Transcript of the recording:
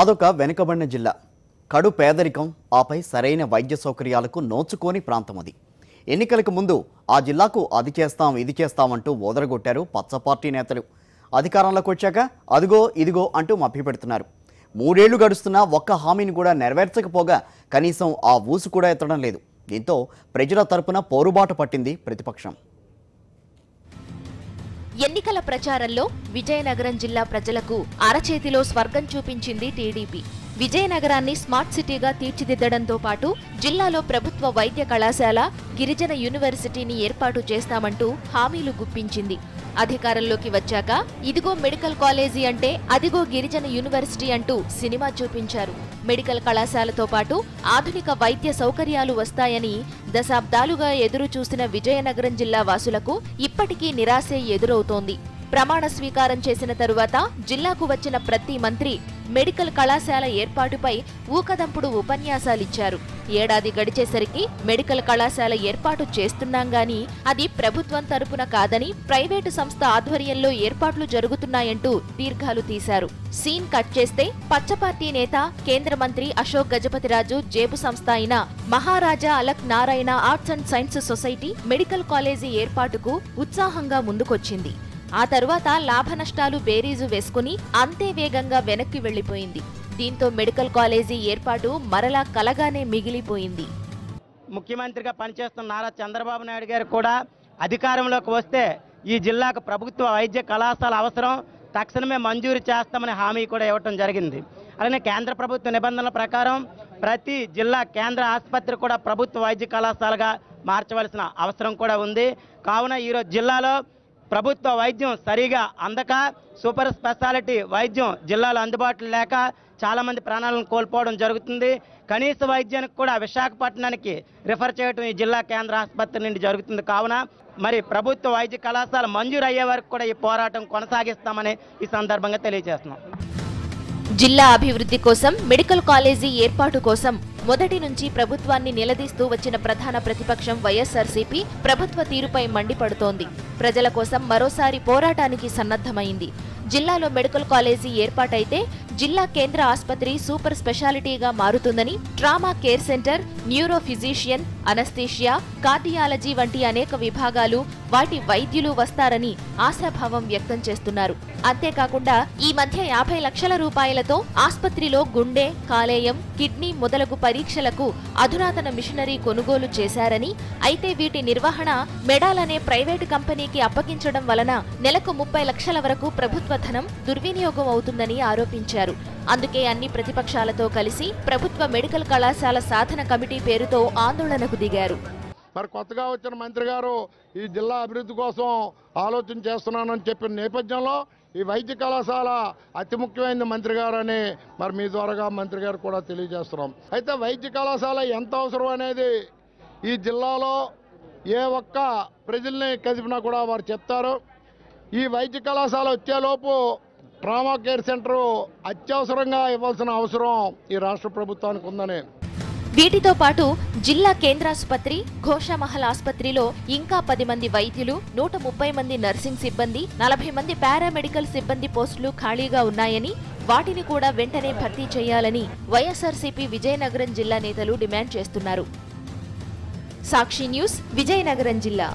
అదొక వెనుకబడిన జిల్లా. కడు పేదరికం, ఆపై సరైన వైద్య సౌకర్యాలకు నోచుకోని ప్రాంతం అది. ఎన్నికలకు ముందు ఆ జిల్లాకు అది చేస్తాం ఇది చేస్తామంటూ ఓదరగొట్టారు పచ్చ పార్టీ నేతలు. అధికారంలోకి వచ్చాక అదిగో ఇదిగో అంటూ మభ్యపెడుతున్నారు. 3 ఏళ్లు గడుస్తున్నా ఒక్క హామీని కూడా నెరవేర్చకపోగా కనీసం ఆ ఊసు కూడా ఎత్తడం లేదు. దీంతో ప్రజల తరపున పోరుబాటు పట్టింది ప్రతిపక్షం. ఎన్నికల ప్రచారంలో విజయనగరం జిల్లా ప్రజలకు అరచేతిలో స్వర్గం చూపించింది టీడీపీ. విజయనగరాన్ని స్మార్ట్ సిటీగా తీర్చిదిద్దడంతో పాటు జిల్లాలో ప్రభుత్వ వైద్య కళాశాల, గిరిజన యూనివర్సిటీని ఏర్పాటు చేస్తామంటూ హామీలు గుప్పించింది. అధికారంలోకి వచ్చాక ఇదిగో మెడికల్ కాలేజీ అంటే అదిగో గిరిజన యూనివర్సిటీ అంటూ సినిమా చూపించారు. మెడికల్ కళాశాలతో పాటు ఆధునిక వైద్య సౌకర్యాలు వస్తాయని దశాబ్దాలుగా ఎదురు చూసిన విజయనగరం జిల్లా వాసులకు ఇప్పటికీ నిరాశే ఎదురవుతోంది. ప్రమాణ స్వీకారం చేసిన తరువాత జిల్లాకు వచ్చిన ప్రతి మంత్రి మెడికల్ కళాశాల ఏర్పాటుపై ఊకదంపుడు ఉపన్యాసాలిచ్చారు. ఏడాది గడిచేసరికి మెడికల్ కళాశాల ఏర్పాటు చేస్తున్నాం గాని అది ప్రభుత్వం తరపున కాదని ప్రైవేటు సంస్థ ఆధ్వర్యంలో ఏర్పాట్లు జరుగుతున్నాయంటూ దీర్ఘాలు తీశారు. సీన్ కట్ చేస్తే పచ్చపార్టీ నేత కేంద్ర మంత్రి అశోక్ గజపతిరాజు జేబు సంస్థ అయిన Maharaja Alak Narayana arts and science society medical college ఏర్పాటుకు ఉత్సాహంగా ముందుకొచ్చింది. ఆ తరువాత లాభ నష్టాలు బేరీజు వేసుకుని అంతే వేగంగా వెనక్కి వెళ్లిపోయింది. దీంతో మెడికల్ కాలేజీ ఏర్పాటు మరలా కలగానే మిగిలిపోయింది. ముఖ్యమంత్రిగా పనిచేస్తున్న నారా చంద్రబాబు నాయుడు గారు కూడా అధికారంలోకి వస్తే ఈ జిల్లాకు ప్రభుత్వ వైద్య కళాశాల అవసరం, తక్షణమే మంజూరు చేస్తామని హామీ కూడా ఇవ్వటం జరిగింది. అలానే కేంద్ర ప్రభుత్వ నిబంధనల ప్రకారం ప్రతి జిల్లా కేంద్ర ఆసుపత్రి కూడా ప్రభుత్వ వైద్య కళాశాలగా మార్చవలసిన అవసరం కూడా ఉంది. కావున ఈరోజు జిల్లాలో ప్రభుత్వ వైద్యం సరిగా అందక, సూపర్ స్పెషాలిటీ వైద్యం జిల్లాలో అందుబాటులో లేక చాలామంది ప్రాణాలను కోల్పోవడం జరుగుతుంది. కనీస వైద్యానికి కూడా విశాఖపట్నానికి రిఫర్ చేయడం ఈ జిల్లా కేంద్ర ఆసుపత్రి నుండి జరుగుతుంది. కావున మరి ప్రభుత్వ వైద్య కళాశాల మంజూరు అయ్యే వరకు కూడా ఈ పోరాటం కొనసాగిస్తామని ఈ సందర్భంగా తెలియజేస్తున్నాం. జిల్లా అభివృద్ధి కోసం, మెడికల్ కాలేజీ ఏర్పాటు కోసం మొదటి నుంచి ప్రభుత్వాన్ని నిలదీస్తూ వచ్చిన ప్రధాన ప్రతిపక్షం వైఎస్ఆర్సీపీ ప్రభుత్వ తీరుపై మండిపడుతోంది. ప్రజల కోసం మరోసారి పోరాటానికి సన్నద్ధమైంది. జిల్లాలో మెడికల్ కాలేజీ ఏర్పాటైతే జిల్లా కేంద్ర ఆసుపత్రి సూపర్ స్పెషాలిటీగా మారుతుందని, trauma care centre, neuro physician, anaesthesia, cardiology వంటి అనేక విభాగాలు, వాటి వైద్యులు వస్తారని ఆశాభావం వ్యక్తం చేస్తున్నారు. అంతేకాకుండా ఈ మధ్య 50 లక్షల రూపాయలతో ఆసుపత్రిలో గుండె, కాలేయం, కిడ్నీ మొదలగు పరీక్షలకు అధునాతన మిషనరీ కొనుగోలు చేశారని, అయితే వీటి నిర్వహణ మెడాల్ అనే ప్రైవేటు కంపెనీకి అప్పగించడం వలన నెలకు 30 లక్షల వరకు ప్రభుత్వ ధనం దుర్వినియోగం అవుతుందని ఆరోపించారు. అందుకే అన్ని ప్రతిపక్షాలతో కలిసి ప్రభుత్వ మెడికల్ కళాశాల సాధన కమిటీ పేరుతో ఆందోళనకు దిగారు. మరి కొత్తగా వచ్చిన మంత్రి గారు ఈ జిల్లా అభివృద్ధి కోసం ఆలోచన చేస్తున్నానని చెప్పిన నేపథ్యంలో ఈ వైద్య కళాశాల అతి ముఖ్యమైన మంత్రి గారు అని మరి మీ ద్వారాగా మంత్రి గారు కూడా తెలియజేస్తున్నాం. అయితే వైద్య కళాశాల ఎంత అవసరం అనేది ఈ జిల్లాలో ఏ ఒక్క ప్రజల్ని కదిపినా కూడా వారు చెప్తారు. ఈ వైద్య కళాశాల వచ్చేలోపు ట్రామా కేర్ సెంటర్ అత్యవసరంగా ఇవ్వాల్సిన అవసరం ఈ రాష్ట్ర ప్రభుత్వానికి ఉందని. వీటితో పాటు జిల్లా కేంద్రాసుపత్రి, ఘోషమహల్ ఆసుపత్రిలో ఇంకా 10 మంది వైద్యులు, 130 మంది నర్సింగ్ సిబ్బంది, 40 మంది పారామెడికల్ సిబ్బంది పోస్టులు ఖాళీగా ఉన్నాయని, వాటిని కూడా వెంటనే భర్తీ చేయాలని వైఎస్ఆర్సీపీ విజయనగరం జిల్లా నేతలు డిమాండ్ చేస్తున్నారు. సాక్షి న్యూస్, విజయనగరం జిల్లా.